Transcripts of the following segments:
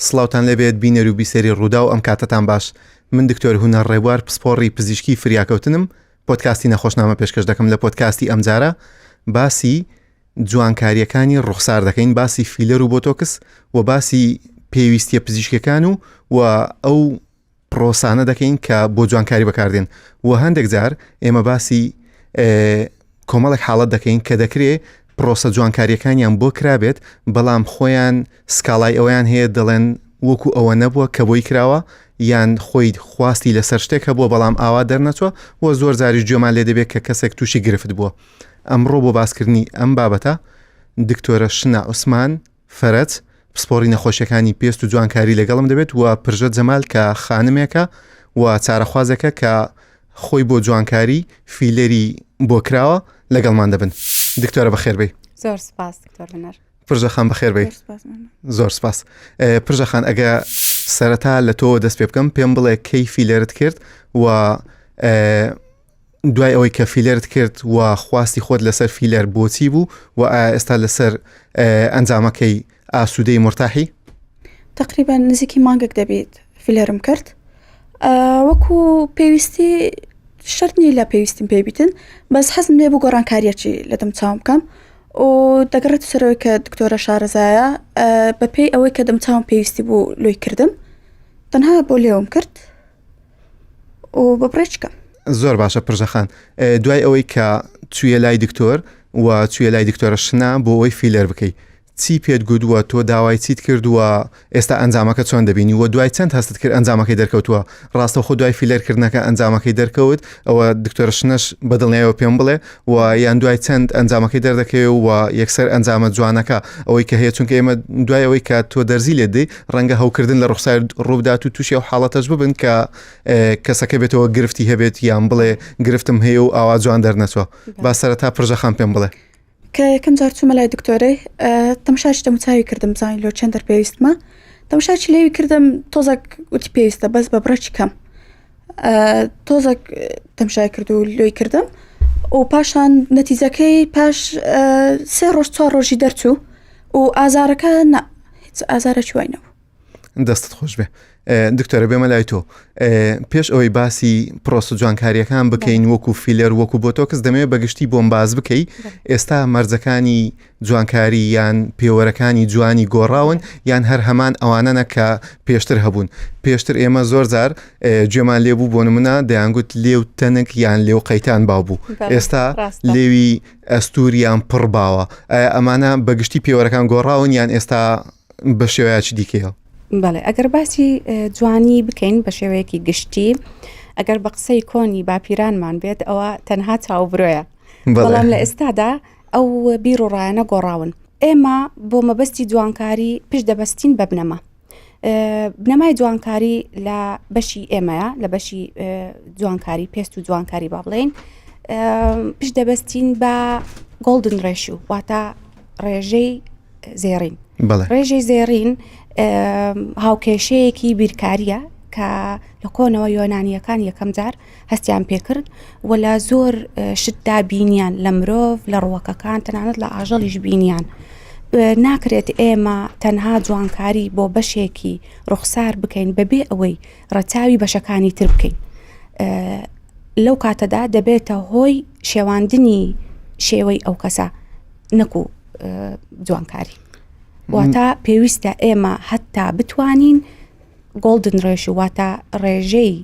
سڵاوتان لەبێت بینەر و بیسەری ڕوودا و ئەم کاتتان باش. من دکتۆر هونەر ڕێبوار پسپۆڕی پزیشکی فریاکەوتنم. پۆدکاستی نەخۆشنامە پێشکەش دەکەم لە پۆدکاستی ئەمجارە باسی جوانکاریەکانی ڕوخسار دەکەین، باسی فیلەر و بۆتۆکس و باسی پێویستیە پزیشکەکان و ئەو پرۆسانە دەکەین کە بۆ جوانکاری بەکاردێن و هەندێک جار ئێمە باسی کۆمەڵێک حاڵەت دەکەین کە دەکرێت پرۆسە جوانکاریەکانیان بۆ کرابێت بەڵام خۆیان سکاڵای ئەویان هەیە دەڵێن وەکو ئەوە نەبووە کە بۆی کراوە یان خۆی خواستی لەسەر شتێکە بووە بەڵام ئاوا دەرنەچوە و زۆر زاریش جۆمان لێ دەبێت کە کەسێک تووشی گرفت بووە. ئەمڕۆ بۆ باسکردنی ئەم بابەتە دکتۆرە شنا عوسمان فەرەج پسپۆڕی نەخۆشیەکانی پێست و جوانکاری لەگەڵم دەبێت و پرژە جەمال کە خانمێکە و چارەخوازەکە کە خۆی بۆ جوانکاری فیلەری بۆ کراوە لەگەڵمان دەبن. دکتۆرە بەخێر بێ. زۆر سپاس دکتۆر هونەر. پرژەخان بەخێر بێ. زۆر سپاس. پرژەخان ئەگە سەرەتا لە تۆ دەست پێ بکەم پێم بڵێ کەی فیلەرت کرد و دوای ئەوەی کە فیلەرت کرد و خواستی خۆت لەسەر فیلەر بۆچی بوو و ئێستا لەسەر ئەنجامەکەی ئاسوودەی مرتاحی؟ تقریبا نزیکی مانگێک دەبێت فیلەرم کرد. وەکو پێویستی شەرنی لە پێویستیم پێبیتن بەس حەزم لێ بوو گۆڕانکاریەکی لە دەم چاوم بکەم و دەگەڕێت سەرەوەی کە دکتۆرە شارەزایە بەپێی ئەوەی کە دەم چاوم پێویستی بوو لۆی کردم تەنها بۆ لێوم کرد و بە بڕێچکەم. زۆر باشە پرژەخان. دوای ئەوەی کە توێ لای دکتۆر و توێ لای دکتۆرە شنا بۆ ئەوەی فیلەر بکەی چی پێت گوتووە تۆ داوای چیت کردووە ئێستا ئەنجامەکە چۆن دەبینی و دوای چەند هەستت کرد ئەنجامەکەی دەرکەوتووە؟ ڕاستە خۆ دوای فیلەرکردنەکە ئەنجامەکەی دەرکەوت ئەوە دکتۆرە شنەش بەدڵنیایەوە پێم بڵێ و یان دوای چەند ئەنجامەکەی دەردەکەوێت و یەکسەر ئەنجامە جوانەکە ئەوەی کە هەیە چونکە ئێمە دوای ئەوەی کە تۆ دەرزی لێ دەی ڕەنگە هەوکردن لە ڕوخسار ڕوودات و تووشی ئەو حاڵەتەش ببن کە کەسەکە بێتەوە گرفتی هەبێت یان بڵێ گرفتم هەیە و ئاوا جوان دەرنەچوە. با سەرەتا پرژەخان پێم بڵێ. کە یەکەم جار چوومە لای دکتۆرەی تەماشاش دەموچاوی کردم زانین لۆ چەند دەرپێویستمە تەماشاچی لێوی کردم تۆزێک وتی پێویستە بەس بە بڕێکی کەم تۆزێک تەماشای کرد و لۆی کردم و پاشان نەتیجەکەی پاش 3 ڕۆژ 4 ڕۆژی دەرچوو و ئازارەکە نا هیچ ئازارە چوینەوە. دەستت خۆش بێ. دکتۆرە بێمە لای تۆ پێش ئەوەی باسی پرۆسە جوانکاریەکان بکەین وەکو فیلەر وەکو بۆتۆکس دەمەوێت بەگشتی بۆم باز بکەی ئێستا مەرجەکانی جوانکاری یان پێوەرەکانی جوانی گۆڕاون یان هەر هەمان ئەوانەنە کە پێشتر هەبوون. پێشتر ئێمە زۆر جار گوێمان لێبوو بۆ نمونە دەیانگوت لێو تەنک یان لێو قەیتان باو بوو ئێستا لێوی ئەستوریان پڕ باوە. ئەمانە بەگشتی پێوەرەکان گۆڕاون یان ئێستا بە شێوەیەکی دیکەیە؟ بەڵێ ئەگەر باسی جوانی بکەین بە شێوەیەکی گشتی ئەگەر بە قسەی کۆنی باپیرانمان بێت ئەوە تەنها چاوبرۆیە بەڵام لە ئێستادا ئەو بیر و ڕایانە گۆڕاون. ئێمە بۆ مەبەستی جوانکاری پشت دەبەستین بە بنەما. بنەمای جوانکاری لە بەشی ئێمەیە لە بەشی جوانکاری پێست و جوانکاری با بڵێن پشت دەبەستین بە گۆڵدن ڕێشیو واتە ڕێژەی زێڕین. ڕێژەی زێڕین هاوکێشەیەکی بیرکاریە کە لە کۆنەوە یۆنانیەکان یەکەم جار هەستیان پێکرد و لە زۆر شتدا بینیان لە مرۆڤ لە ڕووەکەکان تەنانەت لە ئاژەڵیش بینیان. ناکرێت ئێمە تەنها جوانکاری بۆ بەشێکی ڕوخسار بکەین بەبێ ئەوەی ڕەچاوی بەشەکانی تر بکەین. لەو کاتەدا دەبێتە هۆی شێواندنی شێوەی ئەو کەسە نەکو جوانکاری. واتە پێویستە ئێمە هەتا بتوانین گۆڵدن ڕێژ واتە ڕێژەی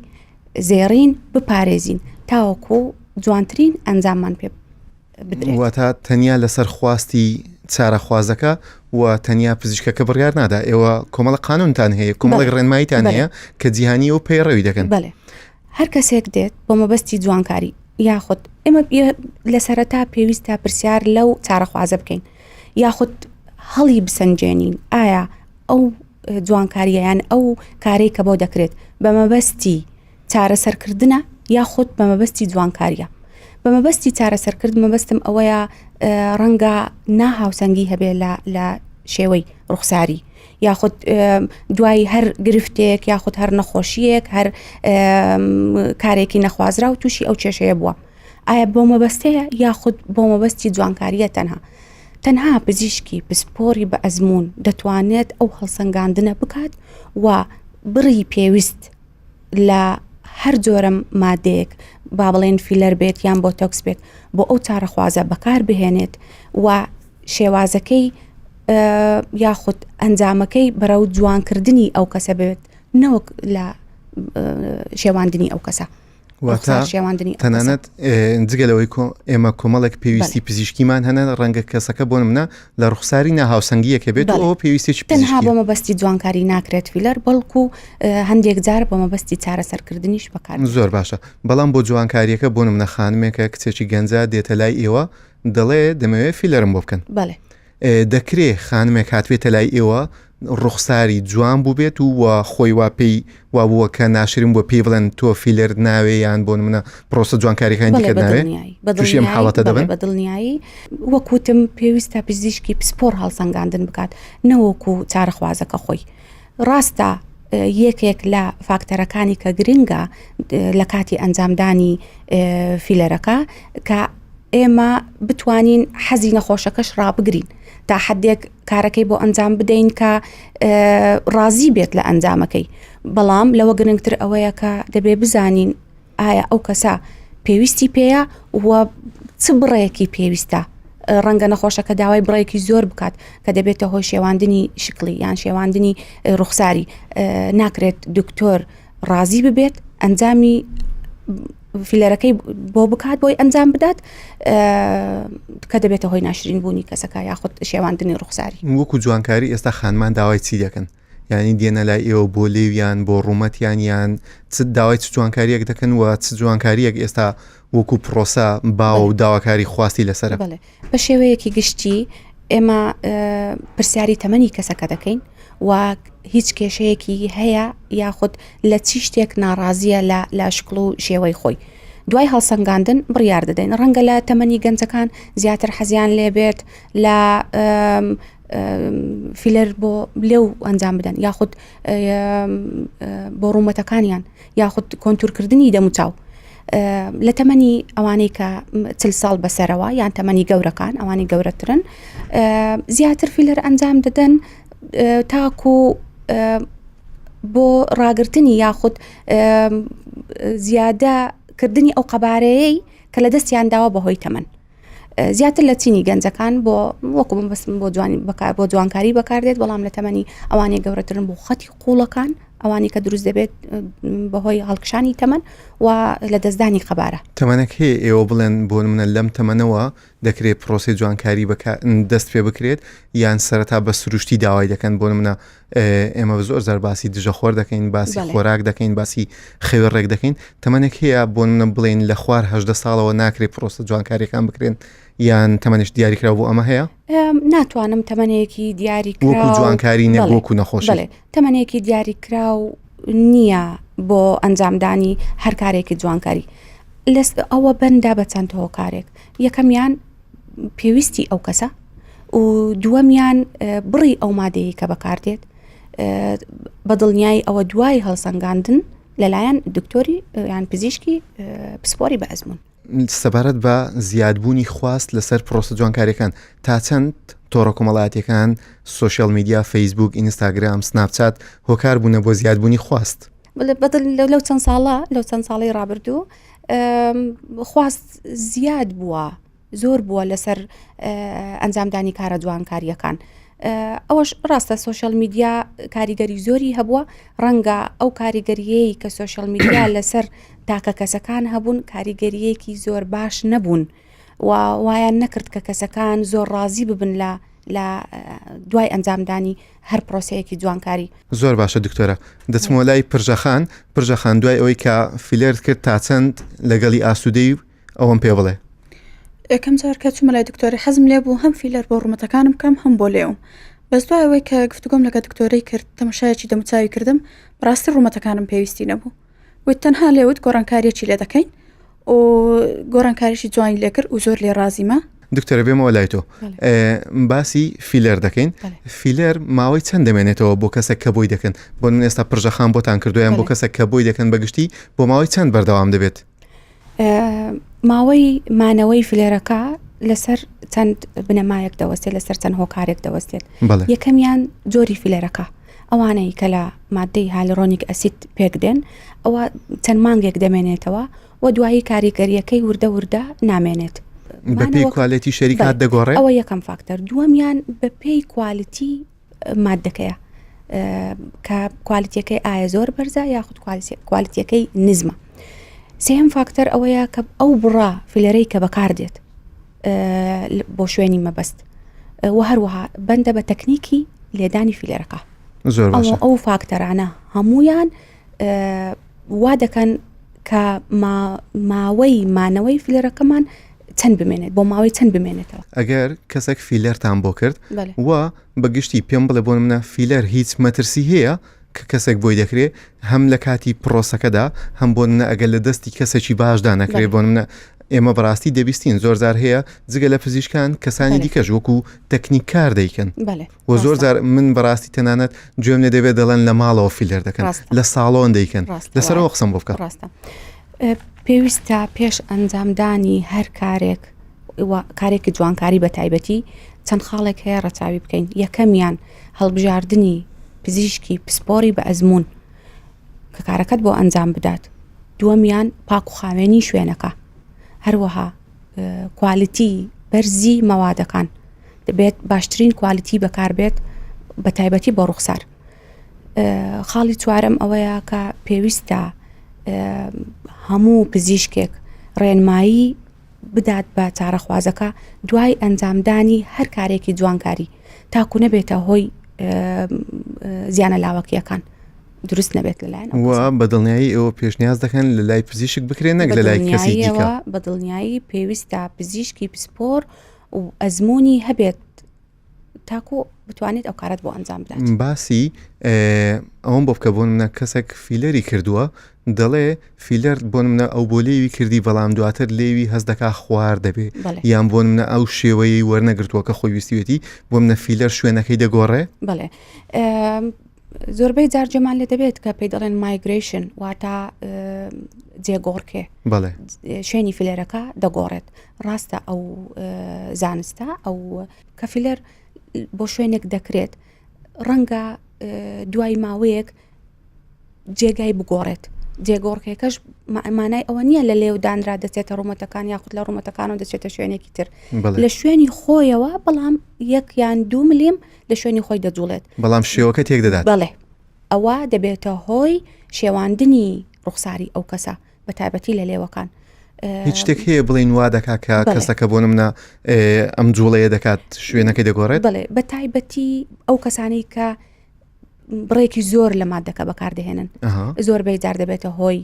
زێڕین بپارێزین تاوەکو جوانترین ئەنجاممان پێ بدرێت. واتە تەنیا لەسەر خواستی چارەخوازەکە و تەنیا پزیشکەکە بڕیار نادا ئێوە کۆمەڵە قانونتان هەیە کۆمەڵی ڕێنماییتان هەیە کە جیهانی و پەیڕەوی دەکەن. بەڵێ هەر کەسێک دێت بۆ مەبەستی جوانکاری یاخود ئێمە لە سەرەتا پێویستە پرسیار لەو چارەخوازە بکەین یاخود هەڵی بسەنجێنین ئایا ئەو جوانکاریەیان ئەو کارەی کە بۆ دەکرێت بە مەبەستی چارەسەرکردنە یاخود بە مەبەستی جوانکاریە. بە مەبەستی چارەسەرکرد مەبەستم ئەوەیە ڕەنگە ناهاوسەنگی هەبێ لە شێوەی ڕوخساری یاخود دوای هەر گرفتێک یاخود هەر نەخۆشیەک هەر کارێکی نەخوازرا و تووشی ئەو کێشەیە بووە. ئایا بۆ مەبەستەیە یاخود بۆ مەبەستی جوانکاریە تەنها؟ تەنها پزیشکی پسپۆری بە ئەزمون دەتوانێت ئەو هەڵسەنگاندنە بکات و بڕی پێویست لە هەر جۆرە مادەیەک با بڵێن فیلەر بێت یان بۆتۆکس بێت بۆ ئەو چارەخوازە بەکار بهێنێت و شێوازەکەی یاخود ئەنجامەکەی بەرەو جوانکردنی ئەو کەسە بێت نەوەک لە شێواندنی ئەو کەسە تەنانەت جگەلەوەی ئێمە کۆمەڵێک پێویستی پزیشکیمان هەنە ڕەنگە کەسەکە بۆ منە لە ڕوخساری ناهاوسەنگیەکە بێت ئەو پێویستێکی تەنها بۆ مەبەستی جوانکاری ناکرێت فیلەر بەڵکو هەندێک جار بۆ مەبەستی چارەسەرکردنیش بەکار زۆر باشە بەڵام بۆ جوانکاریەکە بۆ منە خانمێکە کچێکی گەنجە دێتە لای ئێوە دەڵێ دەمەوێت فیلەرم بۆ بکەن دەکرێ خانمێک هاتوێتە لای ئێوە ڕوخساری جوان بوو بێت و خۆی وا پێی وا بووە کە ناشرین بۆ پێی بڵێن تۆ فیلەر ناوێ یان بۆ منە پرۆسە جوانکاریەکانی دیکە ناوێ تووشی ئەم حاڵەتە دەبن بە دڵنیایی وەکوتم پێویستە پزیشکی پسپۆر هەڵسەنگاندن بکات نەوەکو چارەخوازەکە خۆی ڕاستە یەکێک لە فاکتەرەکانی کە گرنگە لە کاتی ئەنجامدانی فیلەرەکە کە ئێمە بتوانین حەزی نەخۆشەکەش ڕابگرین تا حدێک کارەکەی بۆ ئەنجام بدەین کە ڕازی بێت لە ئەنجامەکەی بەڵام لەوە گرنگتر ئەوەیە کە دەبێ بزانین ئایا ئەو کەسە پێویستی پێیە و چ بڕێکی پێویستە ڕەنگە نەخۆشەکە داوای بڕێکی زۆر بکات کە دەبێتە هۆی شێواندنی شکلی یان شێواندنی ڕوخساری ناکرێت دکتۆر ڕازی ببێت ئەنجامی فیلەرەکەی بۆ بکات بۆی ئەنجام بدات کە دەبێتە هۆی ناشرین بوونی کەسەکە یاخود شێواندنی ڕوخساری وەکو جوانکاری ئێستا خانمان داوای چی دەکەن یعنی دێنە لای ئێوە بۆ لێویان بۆ ڕوومەتیان یان چ داوای چ جوانکاریەک دەکەن و چ جوانکاریەک ئێستا وەکو پرۆسە باو و داواکاری خواستی لەسەر بە شێوەیەکی گشتی ئێمە پرسیاری تەمەنی کەسەکە دەکەین و هیچ کێشەیەکی هەیە یاخود لە چی شتێک ناڕازیە لە شکڵ و شێوەی خۆی دوای هەڵسەنگاندن بڕیار دەدەین ڕەنگە لە تەمەنی گەنجەکان زیاتر حەزیان لێبێت لە فیلەر بۆ لێو ئەنجام بدەن یاخود بۆ ڕوومەتەکانیان یاخود کۆنتورکردنی دەموچاو لە تەمەنی ئەوانەی کە 40 ساڵ بەسەرەوە یان تەمەنی گەورەکان ئەوانی گەورەترن زیاتر فیلەر ئەنجام دەدەن تاکو بۆ ڕاگررتنی یاخود زیادەکردنی ئەو قەبارەیەی کە لە دەستیان داوە بەهۆی تەمەن زیاتر لە چینی گەنجەکان بۆ وەکو بەسم بۆ جوانکاری بەکاردێت بەڵام لە تەمەنی ئەوانی گەورەترن بۆ خەتی قوڵەکان ئەوانی کە دروست دەبێت بەهۆی هەڵکشانی تەمەن و لە دەستدانی قەبارە تەمەنێک هەیە ئێوە بڵێن بۆ منە لەم تەمەنەوە دەکرێت پرۆسی جوانکاری دەست پێ بکرێت یان سەرەتا بە سروشتی داوای دەکەن بۆ منە ئێمە زۆر زار باسی دژە خۆر دەکەین باسی خۆراک دەکەین باسی خێوەڕێک دەکەین تەمەنێک هەیە بۆ منە بڵێن لە خوار 18 ساڵەوە ناکرێت پرۆسە جوانکاریەکان بکرێن یان تەمەنیش دیاریکرا بۆ ئەمە هەیە ناتوانم تەمەنێکی دیاریکرا وەکو جوانکاری نەبووکو نەخۆشی تەمەنێکی دیاریکرا و نییە بۆ ئەنجامدانی هەر کارێکی جوانکاری ئەوە بەندا بە چەند هۆکارێک یەکەمیان پێویستی ئەو کەسە و دووەمیان بڕی ئەو مادەیە کە بەکاردێت بەدڵنیایی ئەوە دوای هەڵسەنگاندن لەلایەن دکتۆری یان پزیشکی پسپۆری بە ئەزمون سەبارەت بە زیادبوونی خواست لەسەر پرۆسە جوانکاریەکان تا چەند تۆڕە کۆمەڵایەتیەکان سوشیال میدیا فەیسبوک ئینستاگرام سناپچات هۆکار بوونە بۆ زیادبوونی خواست لەو چەند ساڵی ڕابردوو خواست زیاد بووە زۆر بووە لەسەر ئەنجامدانی کارە جوانکاریەکان ئەوەش ڕاستە سوشیال میدیا کاریگەری زۆری هەبووە ڕەنگە ئەو کاریگەریەی کە سوشیال میدیا لەسەر تاکە کەسەکان هەبوون کاریگەریەکی زۆر باش نەبوون وایان نەکرد کە کەسەکان زۆر ڕازی ببن لە دوای ئەنجامدانی هەر پرۆسەیەکی جوانکاری زۆر باشە دکتۆرە دەچمەوە لای پرژەخان دوای ئەوەی کە فیلەر کرد تا چەند لەگەڵی ئاسوودەی ئەوەم پێ بڵێ یەکەم جار کە چوومە لای دکتۆری حەزم لێ بوو هەم فیلەر بۆ ڕوومەتەکانم بکەم هەم بۆ لێوم بەس دوای ئەوەی کە گفتوگۆم لەگە دکتۆرەی کرد تەماشایەکی دەموچاوی کردم بەڕاستی ڕوومەتەکانم پێویستی نەبوو وت تەنها لێوت گۆڕانکاریەکی لێ دەکەین و گۆڕانکاریشی جوانی لێ کرد و زۆر لێ ڕازیمە دکتۆرە بێمەوە لای تۆ باسی فیلەر دەکەین فیلەر ماوەی چەند دەمێنێتەوە بۆ کەسێک کە بۆی دەکەن بۆ من ئێستا پرژەخان بۆتان کردویان بۆ کەسێک کە بۆی دەکەن بەگشتی بۆ ماوەی چەند بەردەوام دەبێت ماوەی مانەوەی فیلەرەکە لەسەر چەند بنەمایەک دەوەستێت لەسەر چەند هۆکارێک دەوەستێت بەڵێ یەکەمیان جۆری فیلەرەکە ئەوانەی کە لە مادەی هالۆرۆنیک ئەسید پێک دێن ئەوە چەند مانگێک دەمێنێتەوە و دوایی کاریگەریەکەی وردە نامێنێت بەپێی کوالیتی شەریکات دەگۆڕێت ئەوە یەکەم فاکتەر دووەمیان بەپێی کوالیتی مادەکەیە کە کوالیتیەکەی ئایا زۆر بەرزە یاخود کوالیتیەکەی نزمە سێم فاکتەر ئەوەیە کە ئەو بڕا فیلەرەی کە بەکاردێت بۆ شوێنی مەبەست و هەروەها بەندە بە تەکنیکی لێدانی فیلەرەکە زۆر باشە ئەو فاکتەرانە هەمویان وا دەکەن کە ماوەی مانەوەی فیلەرەکەمان چەند بمێنێت بۆ ماوەی چەند بمێنێتەوە ئەگەر کەسێک فیلەرتان بۆ کرد و بەگشتی پێم بڵێ بۆ منە فیلەر هیچ مەترسی هەیە کە کەسێک بۆی دەکرێت هەم لە کاتی پرۆسەکەدا هەم بۆ منە ئەگەر لە دەستی کەسێکی باشدا نەکرێت بۆ منە ئێمە بەڕاستی دەبیستین زۆر جار هەیە جگە لە پزیشکان کەسانی دیکەش وەکو تەکنیک کار دەیکەن و زۆر جار من بەڕاستی تەنانەت گوێم لێ دەبێت دەڵێن لە ماڵەوە فیلەر دەکەن لە ساڵۆن دەیکەن لەسەرەوە قسەم بۆ بکە پێویستە پێش ئەنجامدانی هەر کارێکی جوانکاری بە تایبەتی چەند خاڵێک هەیە ڕەچاوی بکەین یەکەمیان هەڵبژاردننی پزیشکی پسپۆری بە ئەزمون کە کارەکەت بۆ ئەنجام بدات دووەمیان پاک و خاوێنی شوێنەکە هەروەها کوالیتی بەرزی مەوادەکان دەبێت باشترین کوالیتی بەکاربێت بە تایبەتی بۆ ڕوخسار خاڵی چوارەم ئەوەیە کە پێویستە هەموو پزیشکێک ڕێنمایی بدات بە چارەخوازەکە دوای ئەنجامدانی هەر کارێکی جوانکاری تاکو نەبێتە هۆی زیانە لاوەکیەکان دروست نەبێت لەلایەن و بەدڵنیایی ئەوە پێشنیاز دەکەن لە لای پزیشک بکرێن نەک لە لای کەسی دیکە بەدڵنیایی پێویستە پزیشکی پسپۆر و ئەزمموی هەبێت تاکو بتوانێت ئەو کارت بۆ ئەنجام بدات باسی ئەوم بۆ بکە بۆ منە کەسێک فیلەری کردووە دەڵێ فیلەر بۆ منە ئەو بۆ لێوی کردی بەڵام دواتر لێوی هەست دەکا خوار دەبێ یان بۆ منە ئەو شێوەیەی وەرنەگرتووە کە خۆی ویستیوێتی بۆ منە فیلەر شوێنەکەی دەگۆڕێ بڵێ زۆربەی جارجەمان لێ دەبێت کە پێی دەڵێن مایگریشن واتە جێگۆڕکێ بەڵێ شوێنی فیلەرەکە دەگۆڕێت ڕاستە ئەو زانستە ئەو کە فیلەر بۆ شوێنێک دەکرێت ڕەنگە دوای ماوەیەک جێگای بگۆڕێت جێگۆڕکێکەش مانای ئەوە نییە لە لێو دانرا دەچێتە ڕوومەتەکان یاخود لە ڕوومەتەکانەوە دەچێتە شوێنێکی تر لە شوێنی خۆیەوە بەڵام 1 یان 2 ملیم لە شوێنی خۆی دەجوڵێت بەڵام شێوەکە تێک دەدات بەڵێ ئەوە دەبێتە هۆی شێواندنی ڕوخساری ئەو کەسە بە تایبەتی لە لێوەکان هیچ شتێک هەیە بڵین وا دەکا کە کەسەکە بۆ منە ئەم جوڵەیە دەکات شوێنەکەی دەگۆڕێت بڵێ بە تایبەتی ئەو کەسانی کە بڕێکی زۆر لە مادەکە بەکاردەهێنن زۆربەی جار دەبێتە هۆی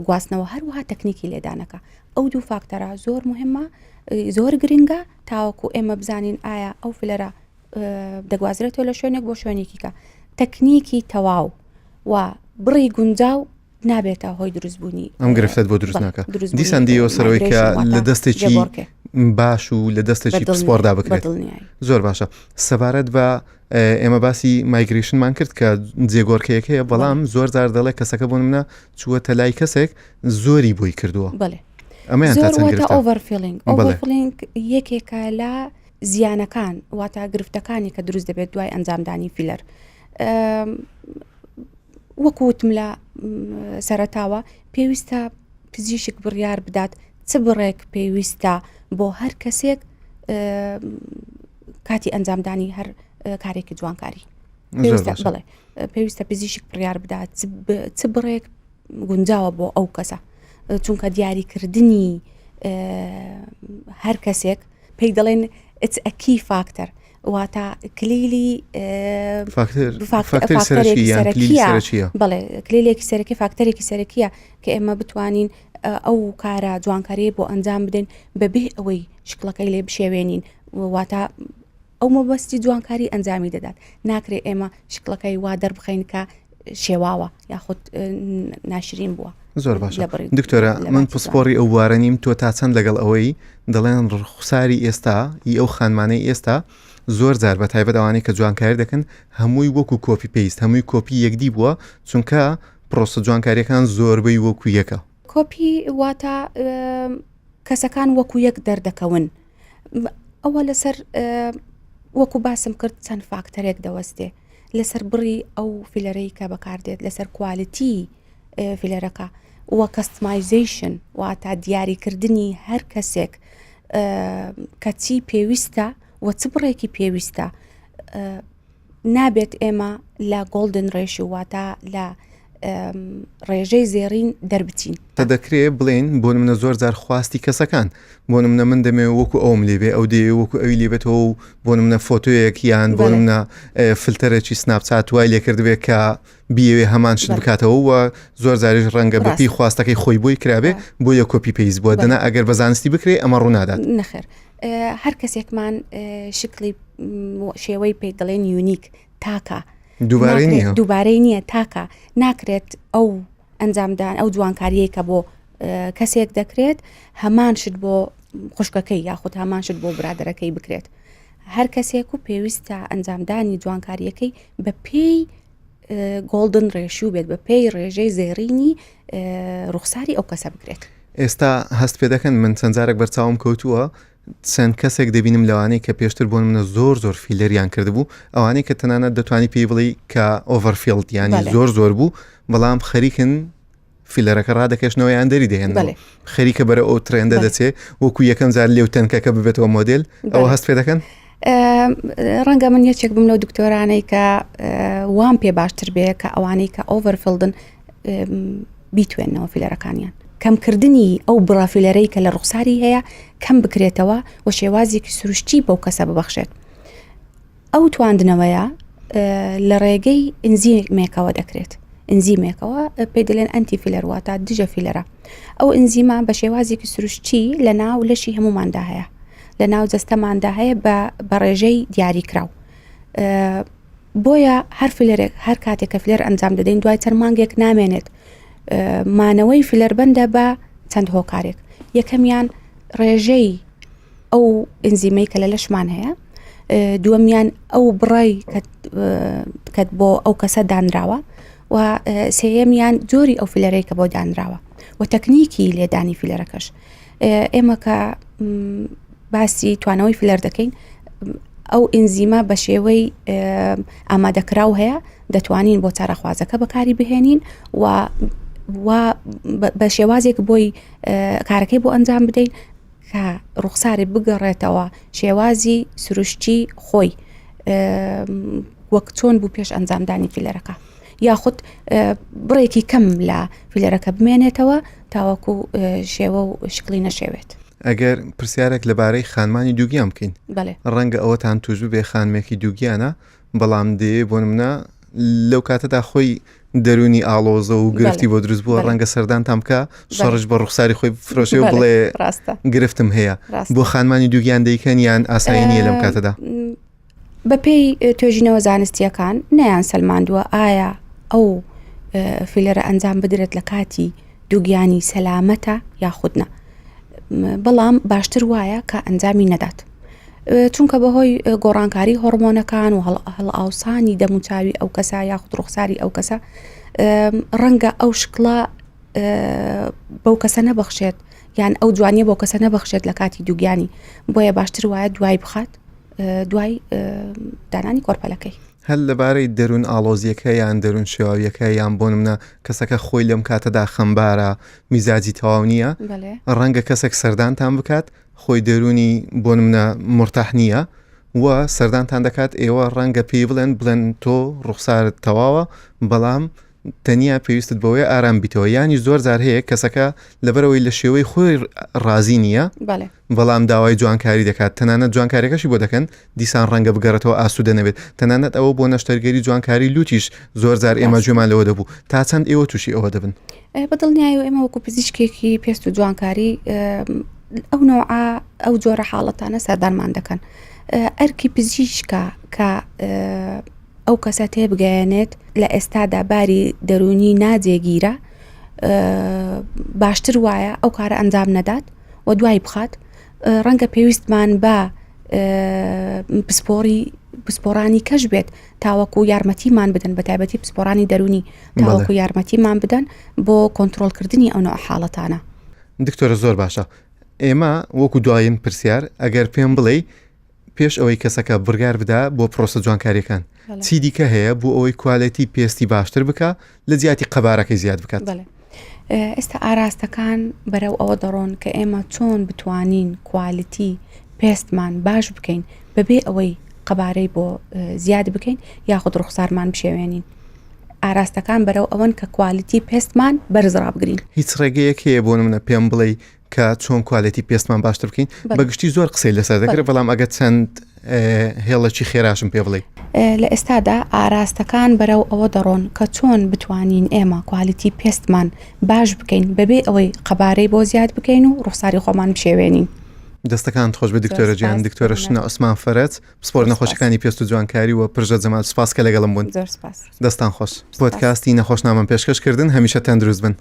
گواستنەوە هەروەها تەکنیکی لێدانەکە ئەو دوو فاکتەرە زۆر مهمە زۆر گرنگە تاوەکو ئێمە بزانین ئایا ئەو فلەرە دەگوازرێتەوە لە شوێنێک بۆ شوێنێکی کە تەکنیکی تەواو و بڕی گونجاو نابێتە هۆی دروستبوونی ئەم گرفتت بۆ دروست ناکە دیسان دیەوە سەرەوەی کە لە دەستێکی باش و لە دەستێکی پسپۆردا بکرێت زۆر باشە سەبارەت بە ئێمە باسی مایگریشنمان کرد کە جێگۆڕکەیەکەیە بەڵام زۆر جار دەڵێ کەسەکە بۆ منە چووەتە لای کەسێک زۆری بۆی کردووە ئەمەیان تا چەند گرفتە ئۆڤەرفیلینگ یەکێکە لە زیانەکان واتە گرفتەکانی کە دروست دەبێت دوای ئەنجامدانی فیلەر وەکوتم لە سەرەتاوە پێویستە پزیشک بڕیار بدات چ بڕێک پێویستە بۆ هەر کەسێک کاتی ئەنجامدانی هەر کارێکی جوانکاری بڵێ پێویستە پزیشک بڕیار بدات چ بڕێک گونجاوە بۆ ئەو کەسە چونکە دیاریکردنی هەر کەسێک پێی دەڵێن it's a key factor واتە کلیلی فاکتەرێکی سەرەکیە بەڵێ کلیلێکی سەرەکی فاکتەرێکی سەرەکیە کە ئێمە بتوانین ئەو کارە جوانکاری بۆ ئەنجام بدەین بەبێ ئەوەی شکڵەکەی لێ بشێوێنین واتە ئەو مەبەستی جوانکاری ئەنجامی دەدات ناکرێت ئێمە شکڵەکەی وا دەربخەین کە شێواوە یاخود ناشرین بووە زۆر باشە دکتۆرە من پسپۆری ئەو وارە نیم تۆ تا چەند لەگەڵ ئەوەی دەڵێن ڕخساری ئێستا ئەو خانمانەی ئێستا زۆر جار بە تایبەت ئەوانەی کە جوانکاری دەکەن هەمووی وەکو کۆپی پێیست هەمووی کۆپی یەکدی بووە چونکە پرۆسە جوانکاریەکان زۆربەی وەکو یەکە کۆپی واتە کەسەکان وەکو یەک دەردەکەون ئەوە لەسەر وەکو باسم کرد چەند فاکتەرێک دەوەستێ لەسەر بڕی ئەو فیلەرەی کە بەکاردێت لەسەر کوالیتی فیلەرەکە وە کەستمایزیشن واتە دیاریکردنی هەر کەسێک کەچی پێویستە و چ بڕێکی پێویستە نابێت ئێمە لە گۆڵدن ڕێش واتە لە ڕێژەی زێڕین دەربچین تا دەکرێت بڵێن بۆ منە زۆر جار خواستی کەسەکان بۆ منە من دەمێ وەکو ئەوم لێبێ ئەو دێ وەکو ئەوی لێبێتەوە و بۆ منە فۆتۆیەک یان بۆ منە فلتەرێکی سناپچات وای لێکردبێت کە بیەوێ هەمان شت بکاتەوە و زۆر زاریش ڕەنگە بەپی خواستەکەی خۆی بۆی کرابێ بۆ یە کۆپی پێیز بووە دەنا ئەگەر بە زانستی بکرێ ئەمە ڕوونادات نەخێر هەر کەسێکمان شکلی شێوەی پێ دەڵێن یونیک تاکە دووبارەی نییە تاکە ناکرێت ئەو ئەنجامدان ئەو جوانکاریەی کە بۆ کەسێک دەکرێت هەمان شت بۆ خوشکەکەی یاخود هەمان شت بۆ برادەرەکەی بکرێت هەر کەسێک و پێویستە ئەنجامدانی جوانکاریەکەی بە پێی گۆڵدن ڕێشوو بێت بە پێی ڕێژەی زێڕینی ڕوخساری ئەو کەسە بکرێت ئێستا هەست پێ دەکەن من چەند جارێک بەرچاوم کەوتووە چەند کەسێک دەبینم لەوانەیە کە پێشتر بۆن منە زۆر فیلەریان کردبوو ئەوانەی کە تەنانەت دەتوانی پێی بڵی کە ئۆڤەرفیلد ینی زۆر بوو بەڵام خەریکن فیلەرەکە ڕادەکەشنەوەیان دەری دەهێن خەریکە بەرە ئەو ترێندە دەچێت وەکو یەکەم زار لێو تەنکەکە ببێتەوە مۆدل ئەوە هەست پێ دەکەن ڕەنگە من یەکێک بم لەو دکتۆرانەی کە وام پێ باشتر بێ کە ئەوانەی کە ئۆڤەرفیلدن بیتوێنەوە فیلەرەکانیان کەمکردنی ئەو بڕافیلەرەی کە لە ڕوخساری هەیە کەم بکرێتەوە و شێوازێکی سروشتی بەو کەسە ببەخشێت ئەو تواندنەوەیە لە ڕێگەی ئنزیمێکەوە دەکرێت ئنزیمێکەوە پێ دەڵێن ئەنتی فیلەر واتە دژە فیلەرە ئەو ئنزیمە بە شێوازێکی سروشتی لە ناو لەشی هەموماندا هەیە لە ناو جەستەماندا هەیە بە ڕێژەی دیاریکراو بۆیە هەر فیلەرێک هەر کاتێک کە فیلەر ئەنجام دەدەین دوای چەند مانگێک نامێنێت مانەوەی فیلەربەندە بە چەند هۆکارێک یەکەمیان ڕێژەی ئەو ئنزیمەی کە لە لەشمان هەیە دووەمیان ئەو بڕای کە بۆ ئەو کەسە دانراوە و سێیەمیان جۆری ئەو فیلەرەی کە بۆ دانراوە و تەکنیکی لێدانی فیلەرەکەش ئێمە کە باسی توانەوەی فیلەر دەکەین ئەو ئنزیمە بە شێوەی ئامادەکراو هەیە دەتوانین بۆ چارەخوازەکە بەکاری بهێنین و بە شێوازێک بۆی کارەکەی بۆ ئەنجام بدەین کە ڕوخساری بگەڕێتەوە شێوازی سروشتی خۆی وەک چۆن بوو پێش ئەنجامدانی فیلەرەکە یاخود بڕێکی کەم لە فیلەرەکە بمێنێتەوە تاوەکو شێوە و شکلی نەشێوێت ئەگەر پرسیارێک لەبارەی خانمانی دووگیان بکەین ڕەنگە ئەوەتان توش بێ خانمێکی دووگیانە بەڵام دێ بۆ منە لەو کاتەدا خۆی دەرونی ئاڵۆزە و گرفتی بۆ دروست بووە ڕەنگە سەردانتان بکە شەڕش بە ڕوخساری خۆی فرۆشێ و بڵێ گرفتم هەیە بۆ خانمانی دووگیان دەیکەن یان ئاسایی نییە لەم کاتەدا بەپێی توێژینەوە زانستیەکان نەیان سەلماندووە ئایا ئەو فیلەرە ئەنجام بدرێت لە کاتی دووگیانی سەلامەتە یاخودنە بەڵام باشتر وایە کە ئەنجامی نەدات چونکە بەهۆی گۆڕانکاری هۆرمۆنەکان و هەڵئاوسانی دەموچاوی ئەو کەسە یاخود ڕوخساری ئەو کەسە ڕەنگە ئەو شکڵە بەو کەسە نەبەخشێت یان ئەو جوانیە بۆ کەسە نەبەخشێت لە کاتی دووگیانی بۆیە باشتر وایە دوای بخات دوای دانانی کۆرپەلەکەی هەل لەبارەی دەروون ئاڵۆزیەکە یان دەروون شێواویەکە یان بۆ منە کەسەکە خۆی لەم کاتەدا خەمبارە میزاجی تەواو نییە ڕەنگە کەسێک سەردانتان بکات خۆی دەرونی بۆ منە مرتاح نییە و سەردانتان دەکات ئێوە ڕەنگە پێی بڵێن تۆ ڕوخسارت تەواوە بەڵام تەنیا پێویستت بەوەی ئارام بیتەوە ینی زۆر جار هەیە کەسەکە لەبەرەوەی لە شێوەی خۆی ڕازی نییە بەڵام داوای جوانکاری دەکات تەنانەت جوانکاریەکەشی بۆ دەکەن دیسان ڕەنگە بگەڕێتەوە ئاسوودە نەبێت تەنانەت ئەوە بۆ نەشتەرگەری جوانکاری لوتیش زۆر جار ئێمە گوێمان لەوە دەبوو تا چەند ئێوە تووشی ئەوە دەبن بەدڵنیایی و ئێمە وەکو پزیشکێکی پێست و جوانکاری ئەو نوعا ئەو جۆرە حاڵەتانە سەردانمان دەکەن ئەرکی پزیشکە کە ئەو کەسە تێبگەیەنێت لە ئێستادا باری دەرونی ناجێگیرە باشتر وایە ئەو کارە ئەنجام نەدات و دوای بخات ڕەنگە پێویستمان بە پسپۆرانی کەش بێت تاوەکو یارمەتیمان بدەن بە تایبەتی پسپۆرانی دەرونی تاوەکو یارمەتیمان بدەن بۆ کۆنتڕۆلکردنی ئەو نوع حاڵەتانە دکتۆرە زۆر باشە ئێمە وەکو دوایین پرسیار ئەگەر پێم بڵێ پێش ئەوەی کەسەکە بڕگار بدا بۆ پرۆسە جوانکاریەکان بەڵێ. چی دیکە هەیە بۆ ئەوەی کوالەتی پێستی باشتر بکە لە زیاتی قەبارەکەی زیاد بکات بەڵێ. ئێستا ئاراستەکان بەرەو ئەوە دەڕۆن کە ئێمە چۆن بتوانین کوالیتی پێستمان باش بکەین بەبێ ئەوەی قەبارەی بۆ زیاد بکەین یاخود ڕوخسارمان بشێوێنین. ئاراستەکان بەرەو ئەوەن کە کوالیتی پێستمان بەرزڕا بگرین. هیچ ڕێگەیەک هەیە بۆ منە پێم بڵێ کە چۆن کوالیتی پێستمان باشتر بکەین بەگشتی زۆر قسەی لەسەر دەکرێت بەڵام ئەگە چەند هێڵەکی خێراشم پێ بڵێ لە ئێستادا ئاراستەکان بەرەو ئەوە دەڕۆن کە چۆن بتوانین ئێمە کوالیتی پێستمان باش بکەین بەبێ ئەوەی قەبارەی بۆ زیاد بکەین و ڕوخساری خۆمان بشێوێنین. دەستەکان خۆش بە دکتۆرە گیان دکتۆرە شنە عوسمان فەرەت پسپۆر نەخۆشەکانی پێست و جوانکاری و پرژە جەمال سپاس کە لەگەڵم بوون زۆر سپاس. دەستان خۆش پۆدکاستی نەخۆشنامەم پێشکەشکردن هەمیشە تەندروست بن.